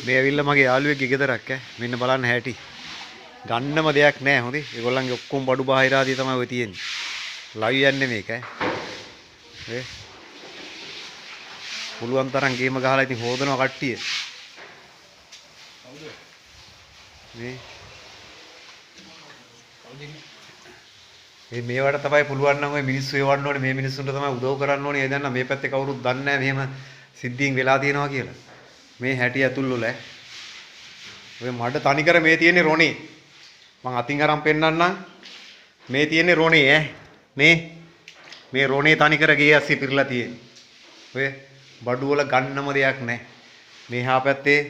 මේ ඇවිල්ලා මගේ යාළුවෙක්ගේ ගෙදරක් මෙන්න බලන්න හැටි. ගන්නම දෙයක් නැහැ හොඳේ. ඒගොල්ලන්ගේ ඔක්කොම බඩු බාහිර ආදී තමයි ඔය තියෙන්නේ. ලයිව් යන්නේ මේක ඈ. පුළුවන් තරම් ගේම ගහලා ඉතින් හොදනවා කට්ටිය. මේ මේවට තමයි පුළුවන් නම් ඔය මිනිස්සු එවන්න ඕනේ. මේ මිනිස්සුන්ට තමයි උදව් කරන්න ඕනේ. ඒ දන්න මේ පැත්තේ කවුරුත් දන්නේ නැහැ මෙහෙම සිද්ධීන් වෙලා තියෙනවා කියලා. මේ හැටි ඇතුල් වල ඔය මඩ තනිකර මේ තියෙන්නේ රොණේ. මං අතින් අරන් පෙන්නන්නම්. මේ තියෙන්නේ රොණේ මේ රොණේ තනිකර ගේ ඇස්සේ පිරලා තියෙන්නේ. ඔය බඩු වල ගන්නම දෙයක් නැහැ. මේ හා පැත්තේ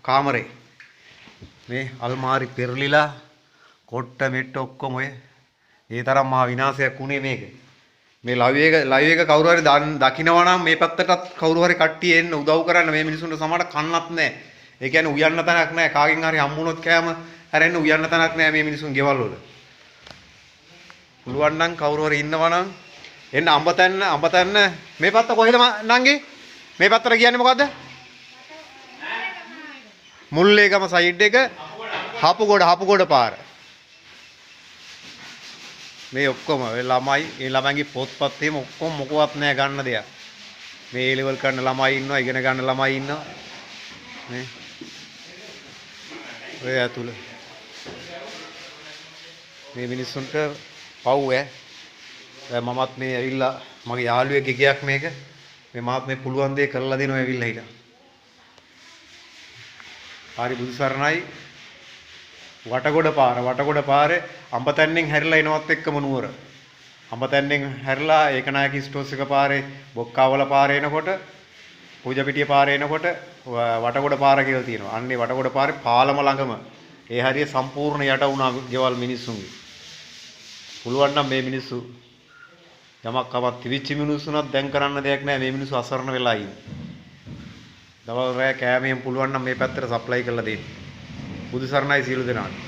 කාමරේ. මේ අල්මාරි පෙරලිලා කොට්ට මෙට්ට ඔක්කොම ඔය ඒ තරම් මහා විනාශයක් වුණේ මේක. මේ ලයිව් එක කවුරු හරි දකිනවා නම් මේ පැත්තටත් කවුරු හරි කට්ටිය එන්න උදව් කරන්න. මේ මිනිසුන්ට සමහරට කන්නත් නැහැ. ඒ කියන්නේ උයන්න තැනක් නැහැ. කාගෙන් හරි හම්බුනොත් කෑම හැරෙන්න උයන්න තැනක් නැහැ මේ මිනිසුන් ගෙවල් වල. පුළුවන් නම් කවුරු හරි ඉන්නවා නම් එන්න අඹතැන්න මේ පැත්ත කොහෙද නංගි? මේ පැත්තට කියන්නේ මොකද්ද? මුල්ලේගම සයිඩ් එක හපුගොඩ පාර. මේ ඔක්කොම ළමයි ඒ ළමයිගේ පොත්පත් එහෙම ඔක්කොම මොකවත් නැහැ ගන්න දෙයක්. මේ A level කරන ළමයි ඉන්නවා, ඉගෙන ගන්න ළමයි ඉන්නවා. මේ ඔය ඇතුළ මේ මිනිස්සුන්ට පව් මමත් මේ ඇවිල්ලා මගේ යාළුවෙක්ගේ ගියක් මේක. මේ මාත් මේ පුළුවන් දේ කරලා දෙනවා ඇවිල්ලා හිටා. හරි බුදු සරණයි. වටගොඩ පාරේ අඹතැන්නෙන් හැරිලා එනවත් එක්කම නුවර. අඹතැන්නෙන් හැරිලා ඒකනායක ස්ටෝස් එක පාරේ බොක්කාවල පාරේ එනකොට පූජාපිටිය පාරේ එනකොට වටගොඩ පාර කියලා තියෙනවා. අන්නේ වටගොඩ පාරේ පාලම ළඟම ඒ හරිය සම්පූර්ණ යට වුණා ගෙවල් මිනිස්සුන්ගේ. පුළුවන් නම් මේ මිනිස්සු යමක් කමක් තිවිච්ච මිනිස්සුන්වත් දැන් කරන්න දෙයක් නැහැ. මේ මිනිස්සු අසරණ වෙලා ඉන්නේ. දවල් රෑ කෑමෙන් පුළුවන් නම් මේ පැත්තට සප්ලයි කරලා දෙන්න. බුදු සරණයි සියලු දෙනාට.